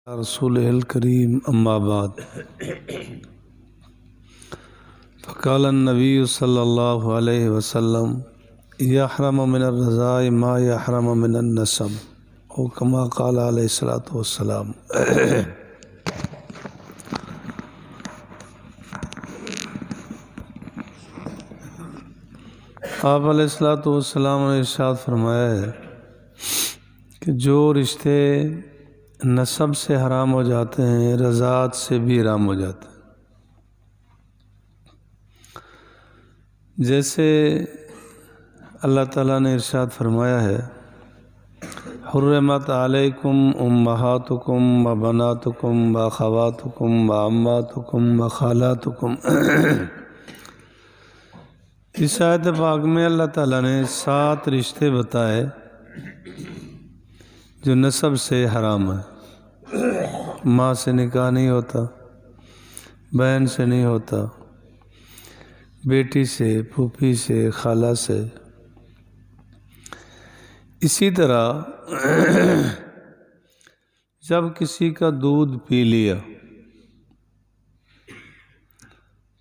رسول الکریم اما بعد فقال النبی صلی اللہ علیہ وسلم یحرم من الرضاء ما یحرم من النسب او کما قال علیہ الصلوۃ والسلام۔ آپ علیہ الصلوۃ والسلام نے ارشاد فرمایا ہے کہ جو رشتے نسب سے حرام ہو جاتے ہیں رضاعت سے بھی حرام ہو جاتے ہیں۔ جیسے اللہ تعالیٰ نے ارشاد فرمایا ہے حرمت علیکم امہاتکم و بناتکم و اخواتکم و عماتکم و خالاتکم۔ اس آیت پاک میں اللہ تعالیٰ نے 7 رشتے بتائے جو نسب سے حرام ہے۔ ماں سے نکاح نہیں ہوتا، بہن سے نہیں ہوتا، بیٹی سے، پھوپھی سے، خالہ سے۔ اسی طرح جب کسی کا دودھ پی لیا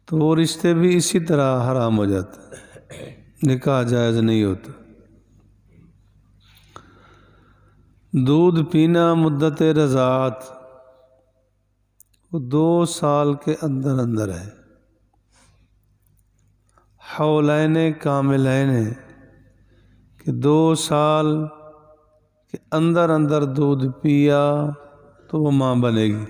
تو وہ رشتے بھی اسی طرح حرام ہو جاتے ہیں، نکاح جائز نہیں ہوتا۔ دودھ پینا مدت رضاعت وہ 2 سال کے اندر اندر ہے، حولین کاملین ہے کہ 2 سال کے اندر اندر دودھ پیا تو وہ ماں بنے گی۔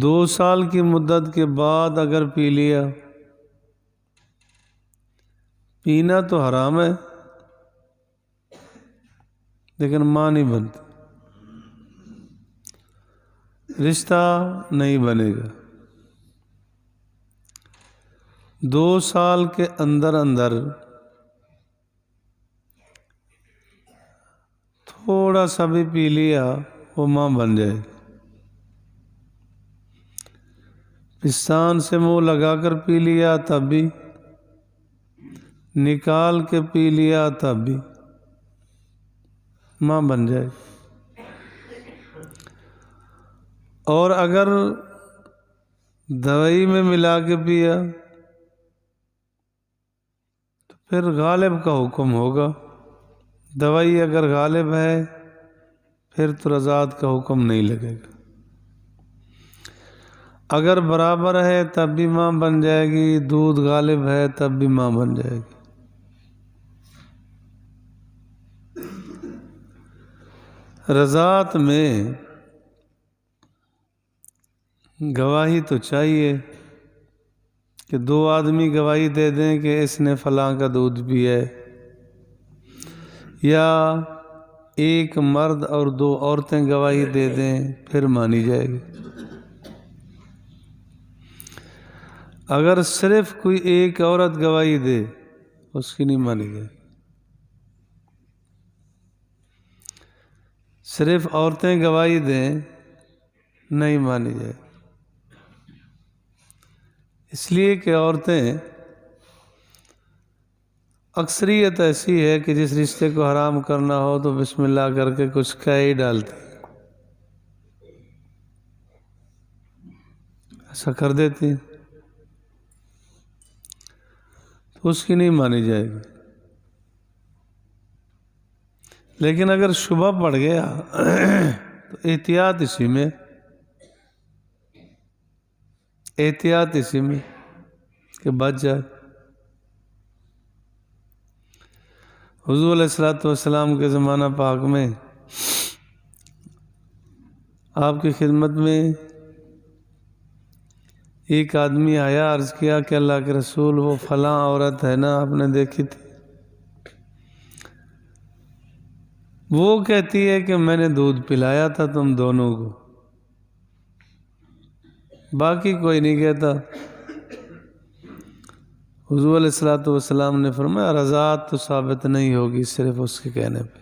2 سال کی مدت کے بعد اگر پی لیا، پینا تو حرام ہے لیکن ماں نہیں بنتی، رشتہ نہیں بنے گا۔ 2 سال کے اندر اندر تھوڑا سا بھی پی لیا وہ ماں بن جائے گی۔ پستان سے منہ لگا کر پی لیا تب بھی، نکال کے پی لیا تب بھی ماں بن جائے گی۔ اور اگر دوائی میں ملا کے پیا تو پھر غالب کا حکم ہوگا۔ دوائی اگر غالب ہے پھر تو رضاعت کا حکم نہیں لگے گا۔ اگر برابر ہے تب بھی ماں بن جائے گی، دودھ غالب ہے تب بھی ماں بن جائے گی۔ رضاعت میں گواہی تو چاہیے کہ 2 آدمی گواہی دے دیں کہ اس نے فلاں کا دودھ پیا ہے، یا ایک مرد اور 2 عورتیں گواہی دے دیں پھر مانی جائے گی۔ اگر صرف کوئی ایک عورت گواہی دے اس کی نہیں مانی جائے گی۔ صرف عورتیں گواہی دیں نہیں مانی جائے، اس لیے کہ عورتیں اکثریت ایسی ہے کہ جس رشتے کو حرام کرنا ہو تو بسم اللہ کر کے کچھ کہہ ہی ڈالتی، ایسا کر دیتی، تو اس کی نہیں مانی جائے گی۔ لیکن اگر شبہ پڑ گیا تو احتیاط اسی میں کہ بچ جائے۔ حضور علیہ الصلوۃ والسلام کے زمانہ پاک میں آپ کی خدمت میں ایک آدمی آیا، عرض کیا کہ اللہ کے رسول وہ فلاں عورت ہے نا آپ نے دیکھی تھی، وہ کہتی ہے کہ میں نے دودھ پلایا تھا تم دونوں کو، باقی کوئی نہیں کہتا۔ حضور علیہ الصلوۃ والسلام نے فرمایا رضاعت تو ثابت نہیں ہوگی صرف اس کے کہنے پہ،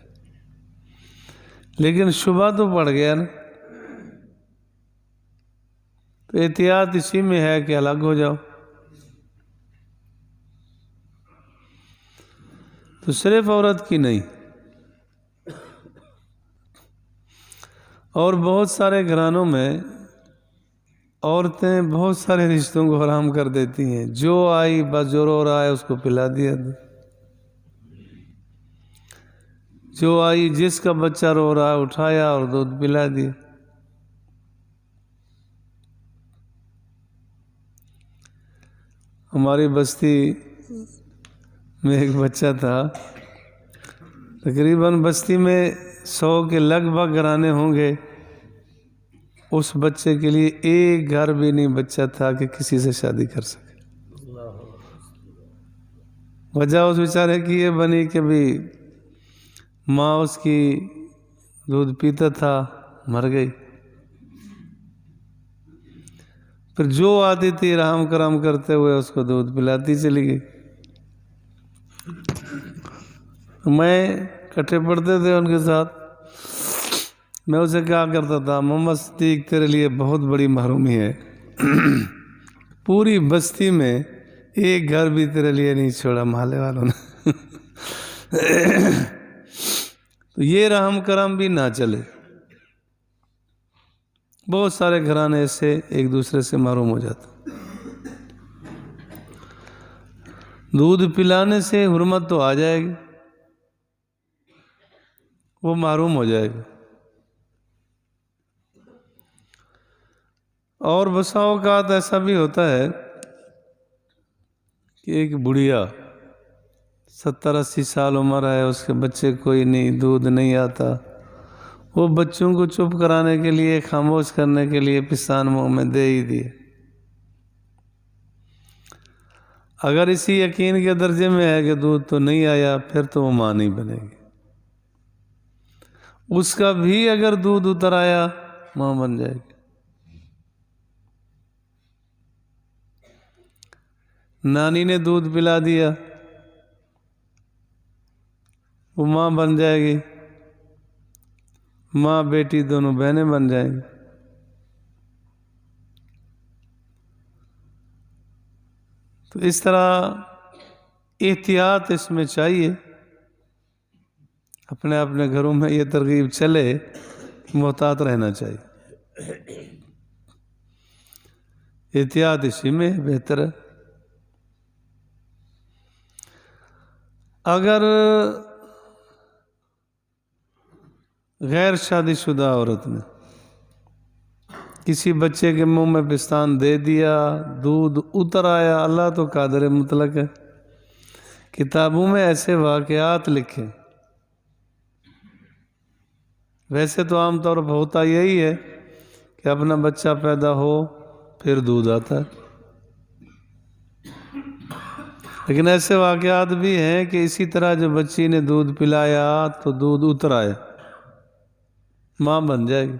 لیکن شبہ تو پڑ گیا نا، تو احتیاط اسی میں ہے کہ الگ ہو جاؤ۔ تو صرف عورت کی نہیں، اور بہت سارے گھرانوں میں عورتیں بہت سارے رشتوں کو حرام کر دیتی ہیں، جو آئی بس جو رو رہا ہے اس کو پلا دیا، جو آئی جس کا بچہ رو رہا ہے اٹھایا اور دودھ پلا دیا۔ ہماری بستی میں ایک بچہ تھا، تقریباً بستی میں 100 کے لگ بھگ گھرانے ہوں گے، اس بچے کے لیے ایک گھر بھی نہیں بچہ تھا کہ کسی سے شادی کر سکے۔ وجہ اس بیچارے کی یہ بنی کہ بھی ماں اس کی دودھ پیتا تھا، مر گئی، پھر جو آتی تھی رحم کرم کرتے ہوئے اس کو دودھ پلاتی چلی گئی۔ میں کٹھے پڑھتے تھے ان کے ساتھ، میں اسے کہا کرتا تھا محمد صدیق تیرے لیے بہت بڑی محرومی ہے، پوری بستی میں ایک گھر بھی تیرے لیے نہیں چھوڑا محلے والوں نے، تو یہ رحم کرم بھی نہ چلے۔ بہت سارے گھرانے ایسے ایک دوسرے سے محروم ہو جاتے۔ دودھ پلانے سے حرمت تو آ جائے گی، وہ محروم ہو جائے گا۔ اور بسا اوقات ایسا بھی ہوتا ہے کہ ایک بڑھیا 70-80 سال عمر ہے، اس کے بچے کوئی نہیں، دودھ نہیں آتا، وہ بچوں کو چپ کرانے کے لیے، خاموش کرنے کے لیے پستان منہ میں دے ہی دیے۔ اگر اسی یقین کے درجے میں ہے کہ دودھ تو نہیں آیا، پھر تو وہ ماں نہیں بنے گی۔ اس کا بھی اگر دودھ اتر آیا ماں بن جائے گی۔ نانی نے دودھ پلا دیا، وہ ماں بن جائے گی، ماں بیٹی دونوں بہنیں بن جائیں گی۔ تو اس طرح احتیاط اس میں چاہیے، اپنے اپنے گھروں میں یہ ترغیب چلے، محتاط رہنا چاہیے، احتیاط اسی میں بہتر ہے۔ اگر غیر شادی شدہ عورت نے کسی بچے کے منہ میں پستان دے دیا، دودھ اتر آیا، اللہ تو قادر مطلق ہے، کتابوں میں ایسے واقعات لکھے۔ ویسے تو عام طور پر ہوتا یہی ہے کہ اپنا بچہ پیدا ہو پھر دودھ آتا ہے، لیکن ایسے واقعات بھی ہیں کہ اسی طرح جو بچی نے دودھ پلایا تو دودھ اتر آیا، ماں بن جائے گی۔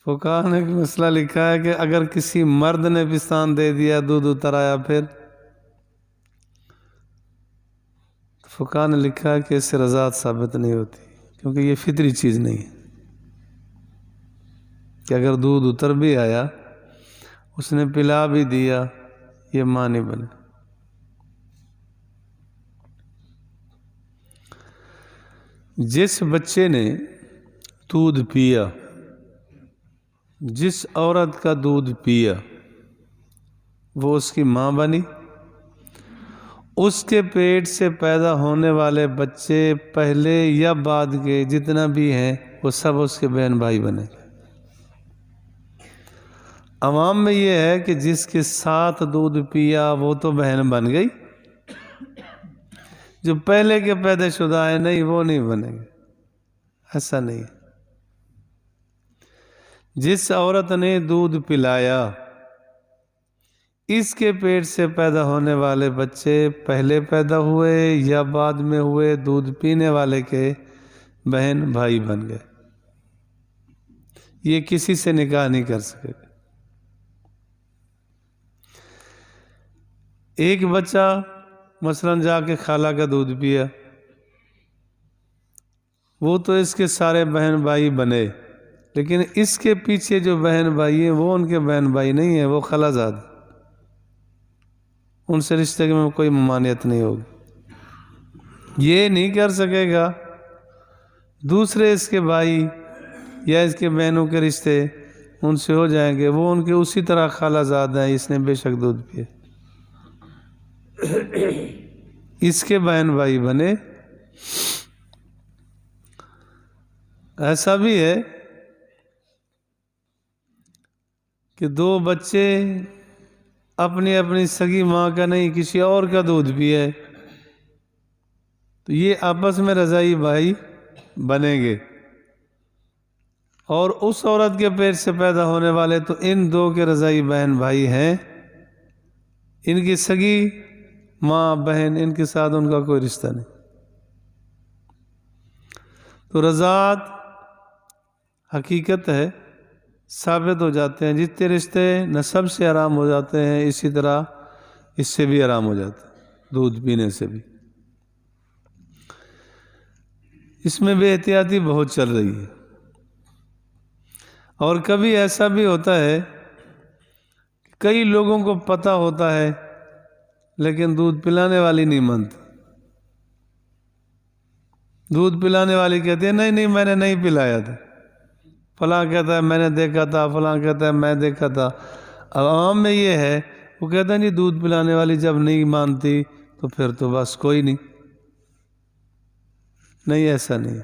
فقہاء نے ایک مسئلہ لکھا ہے کہ اگر کسی مرد نے پستان دے دیا، دودھ اتر آیا، پھر فقہاء نے لکھا ہے کہ اس سے رضاعت ثابت نہیں ہوتی، کیونکہ یہ فطری چیز نہیں ہے کہ اگر دودھ اتر بھی آیا، اس نے پلا بھی دیا، یہ ماں نہیں بنے۔ جس بچے نے دودھ پیا، جس عورت کا دودھ پیا، وہ اس کی ماں بنی، اس کے پیٹ سے پیدا ہونے والے بچے پہلے یا بعد کے جتنا بھی ہیں وہ سب اس کے بہن بھائی بنے۔ عوام میں یہ ہے کہ جس کے ساتھ دودھ پیا وہ تو بہن بن گئی، جو پہلے کے پیدا شدہ ہیں نہیں، وہ نہیں بنے گے۔ ایسا نہیں ہے۔ جس عورت نے دودھ پلایا، اس کے پیٹ سے پیدا ہونے والے بچے پہلے پیدا ہوئے یا بعد میں ہوئے، دودھ پینے والے کے بہن بھائی بن گئے، یہ کسی سے نکاح نہیں کر سکے۔ ایک بچہ مثلا جا کے خالہ کا دودھ پیا، وہ تو اس کے سارے بہن بھائی بنے، لیکن اس کے پیچھے جو بہن بھائی ہیں وہ ان کے بہن بھائی نہیں ہیں، وہ خالہ-زاد، ان سے رشتے میں کوئی ممانعت نہیں ہوگی۔ یہ نہیں کر سکے گا، دوسرے اس کے بھائی یا اس کے بہنوں کے رشتے ان سے ہو جائیں گے، وہ ان کے اسی طرح خالہ زاد ہیں، اس نے بے شک دودھ پیے، اس کے بہن بھائی بنے۔ ایسا بھی ہے کہ دو بچے اپنی اپنی سگی ماں کا نہیں کسی اور کا دودھ پیے تو یہ آپس میں رضاعی بھائی بنیں گے، اور اس عورت کے پیٹ سے پیدا ہونے والے تو ان دو کے رضاعی بہن بھائی ہیں، ان کی سگی ماں بہن ان کے ساتھ ان کا کوئی رشتہ نہیں۔ تو رضاعت حقیقت ہے، ثابت ہو جاتے ہیں، جتنے رشتے نسب سے حرام ہو جاتے ہیں اسی طرح اس سے بھی حرام ہو جاتے ہیں، دودھ پینے سے بھی۔ اس میں بے احتیاطی بہت چل رہی ہے، اور کبھی ایسا بھی ہوتا ہے کہ کئی لوگوں کو پتہ ہوتا ہے لیکن دودھ پلانے والی نہیں مانتی، دودھ پلانے والی کہتی ہے نہیں میں نے نہیں پلایا تھا، فلاں کہتا ہے میں نے دیکھا تھا، فلاں کہتا ہے میں دیکھا تھا۔ اب عوام میں یہ ہے، وہ کہتا ہے نہیں دودھ پلانے والی جب نہیں مانتی تو پھر تو بس کوئی نہیں، ایسا نہیں،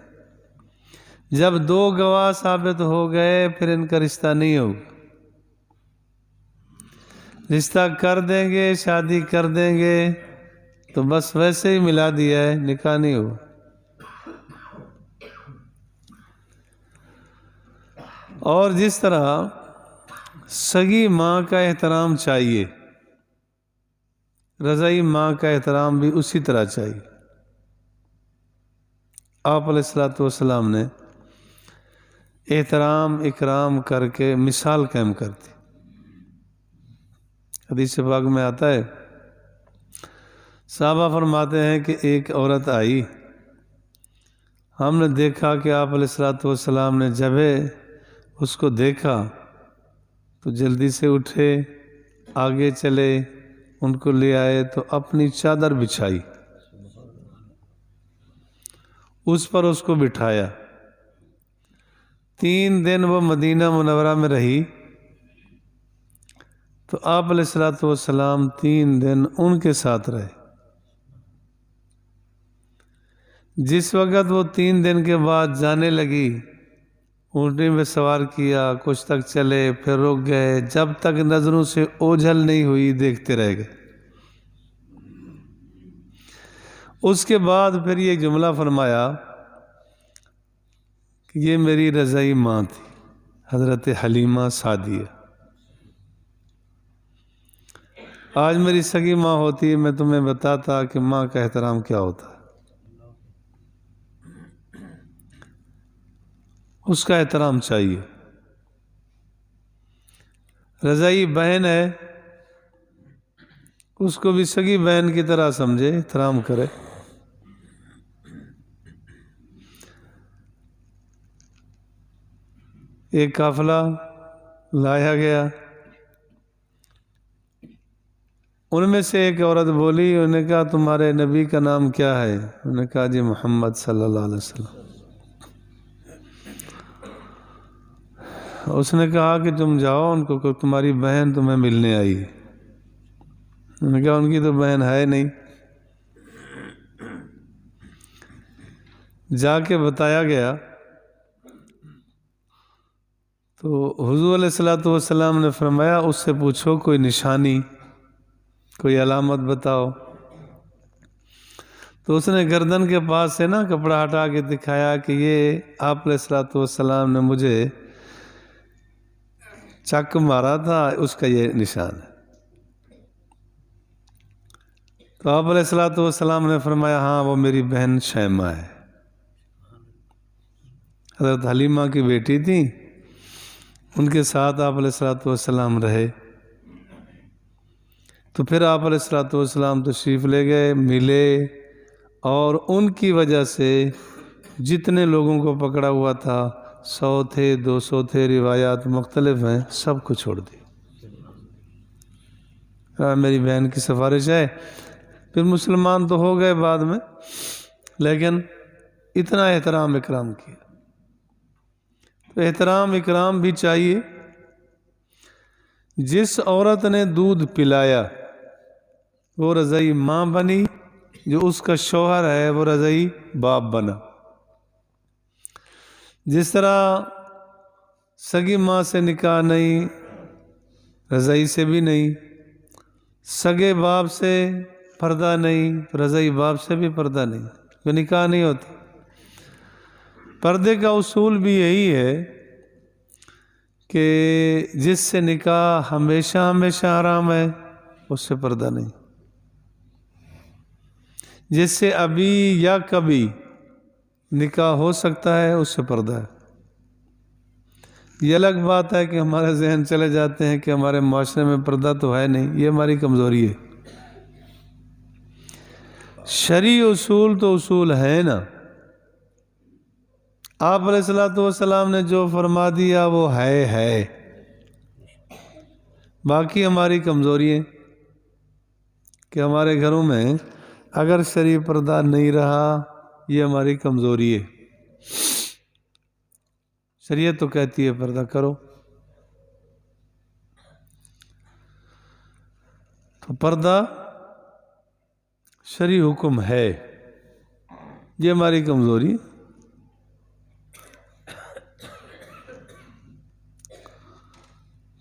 جب دو گواہ ثابت ہو گئے پھر ان کا رشتہ نہیں ہوگا، رشتہ کر دیں گے، شادی کر دیں گے تو بس ویسے ہی ملا دیا ہے، نکاح نہیں ہوا۔ اور جس طرح سگی ماں کا احترام چاہیے، رضاعی ماں کا احترام بھی اسی طرح چاہیے۔ آپ علیہ الصلوۃ والسلام نے احترام اکرام کر کے مثال قائم کرتی۔ حدیث پاک میں آتا ہے، صحابہ فرماتے ہیں کہ ایک عورت آئی، ہم نے دیکھا کہ آپ علیہ الصلوۃ والسلام نے جب اس کو دیکھا تو جلدی سے اٹھے، آگے چلے، ان کو لے آئے تو اپنی چادر بچھائی، اس پر اس کو بٹھایا۔ 3 دن وہ مدینہ منورہ میں رہی تو آپ علیہ الصلوۃ والسلام 3 دن ان کے ساتھ رہے۔ جس وقت وہ 3 دن کے بعد جانے لگی، اونٹنی میں سوار کیا، کچھ تک چلے، پھر رک گئے، جب تک نظروں سے اوجھل نہیں ہوئی دیکھتے رہ گئے۔ اس کے بعد پھر یہ جملہ فرمایا کہ یہ میری رضاعی ماں تھی، حضرت حلیمہ سعدیہ، آج میری سگی ماں ہوتی میں تمہیں بتاتا کہ ماں کا احترام کیا ہوتا ہے، اس کا احترام چاہیے۔ رضاعی بہن ہے، اس کو بھی سگی بہن کی طرح سمجھے، احترام کرے۔ ایک قافلہ لایا گیا، ان میں سے ایک عورت بولی، انہوں نے کہا تمہارے نبی کا نام کیا ہے؟ انہوں نے کہا جی محمد صلی اللہ علیہ وسلم۔ اس نے کہا کہ تم جاؤ ان کو کہ تمہاری بہن تمہیں ملنے آئی۔ انہوں نے کہا ان کی تو بہن ہے نہیں۔ جا کے بتایا گیا تو حضور علیہ الصلوۃ والسلام نے فرمایا اس سے پوچھو کوئی نشانی، کوئی علامت بتاؤ۔ تو اس نے گردن کے پاس سے نا کپڑا ہٹا کے دکھایا کہ یہ آپ علیہ الصلوۃ والسلام نے مجھے چک مارا تھا، اس کا یہ نشان ہے۔ تو آپ علیہ الصلوۃ والسلام نے فرمایا ہاں وہ میری بہن شیمہ ہے، حضرت حلیمہ کی بیٹی تھی، ان کے ساتھ آپ علیہ الصلوۃ والسلام رہے۔ تو پھر آپ علیہ الصلوۃ والسلام تشریف لے گئے، ملے، اور ان کی وجہ سے جتنے لوگوں کو پکڑا ہوا تھا، 100 تھے، 200 تھے، روایات مختلف ہیں، سب کو چھوڑ دی۔ میری بہن کی سفارش ہے، پھر مسلمان تو ہو گئے بعد میں، لیکن اتنا احترام اکرام کیا. تو احترام اکرام بھی چاہیے. جس عورت نے دودھ پلایا وہ رضعی ماں بنی، جو اس کا شوہر ہے وہ رضعی باپ بنا. جس طرح سگی ماں سے نکاح نہیں، رضعی سے بھی نہیں، سگے باپ سے پردہ نہیں، رضعی باپ سے بھی پردہ نہیں، تو نکاح نہیں ہوتا. پردے کا اصول بھی یہی ہے کہ جس سے نکاح ہمیشہ ہمیشہ حرام ہے اس سے پردہ نہیں، جس سے ابھی یا کبھی نکاح ہو سکتا ہے اس سے پردہ ہے. یہ الگ بات ہے کہ ہمارے ذہن چلے جاتے ہیں کہ ہمارے معاشرے میں پردہ تو ہے نہیں، یہ ہماری کمزوری ہے. شرعی اصول تو اصول ہے نا. آپ علیہ الصلوۃ والسلام نے جو فرما دیا وہ ہے. باقی ہماری کمزوری ہے کہ ہمارے گھروں میں اگر شرعی پردہ نہیں رہا، یہ ہماری کمزوری ہے. شریعت تو کہتی ہے پردہ کرو، تو پردہ شرعی حکم ہے، یہ ہماری کمزوری ہے.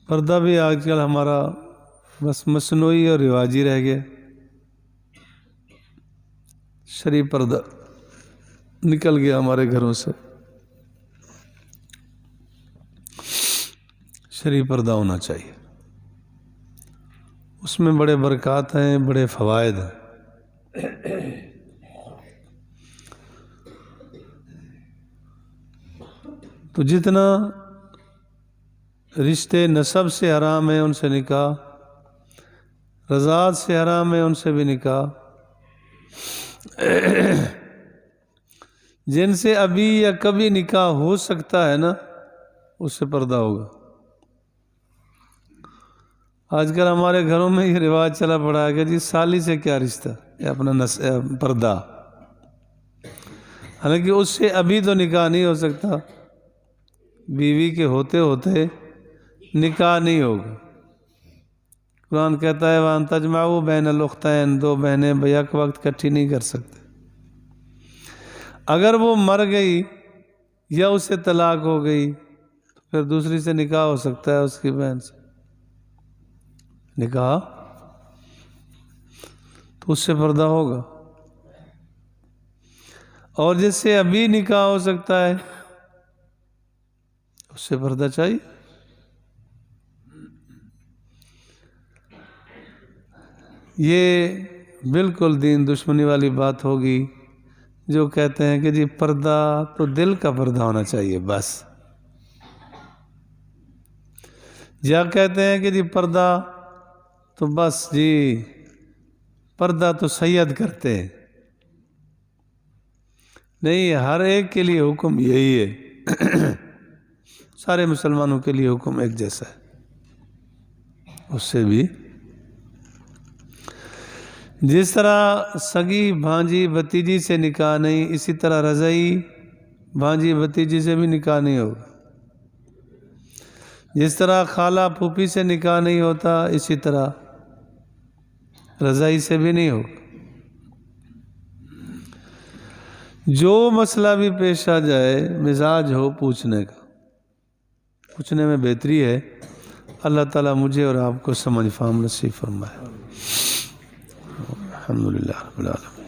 پردہ بھی آج کل ہمارا بس مصنوعی اور رواجی رہ گیا. شرعی پردہ نکل گیا ہمارے گھروں سے. شرعی پردہ ہونا چاہیے، اس میں بڑے برکات ہیں، بڑے فوائد ہیں. تو جتنا رشتے نسب سے حرام ہیں ان سے نکاح، رضاعت سے حرام ہے ان سے بھی نکاح، جن سے ابھی یا کبھی نکاح ہو سکتا ہے نا اس سے پردہ ہوگا. آج کل ہمارے گھروں میں یہ رواج چلا پڑا ہے کہ جی سالی سے کیا رشتہ، یہ اپنا پردہ، حالانکہ اس سے ابھی تو نکاح نہیں ہو سکتا. بیوی کے ہوتے ہوتے نکاح نہیں ہوگا. قرآن کہتا ہے وَأَن تَجْمَعُوا بَيْنَ الْأُخْتَيْنِ، دو بہنیں بیک وقت اکٹھی نہیں کر سکتے. اگر وہ مر گئی یا اس سے طلاق ہو گئی تو پھر دوسری سے نکاح ہو سکتا ہے، اس کی بہن سے نکاح، تو اس سے پردہ ہوگا. اور جس سے ابھی نکاح ہو سکتا ہے اس سے پردہ چاہیے. یہ بالکل دین دشمنی والی بات ہوگی جو کہتے ہیں کہ جی پردہ تو دل کا پردہ ہونا چاہیے بس، یا کہتے ہیں کہ جی پردہ تو بس جی پردہ تو سید کرتے ہیں. نہیں، ہر ایک کے لیے حکم یہی ہے. سارے مسلمانوں کے لیے حکم ایک جیسا ہے. اس سے بھی جس طرح سگی بھانجی بھتیجی سے نکاح نہیں، اسی طرح رضعی بھانجی بھتیجی سے بھی نکاح نہیں ہوگا. جس طرح خالہ پھوپھی سے نکاح نہیں ہوتا، اسی طرح رضعی سے بھی نہیں ہوگا. جو مسئلہ بھی پیش آ جائے مزاج ہو پوچھنے کا، پوچھنے میں بہتری ہے. اللہ تعالیٰ مجھے اور آپ کو سمجھ فہم نصیب فرمائے. الحمدللہ رب العالمین.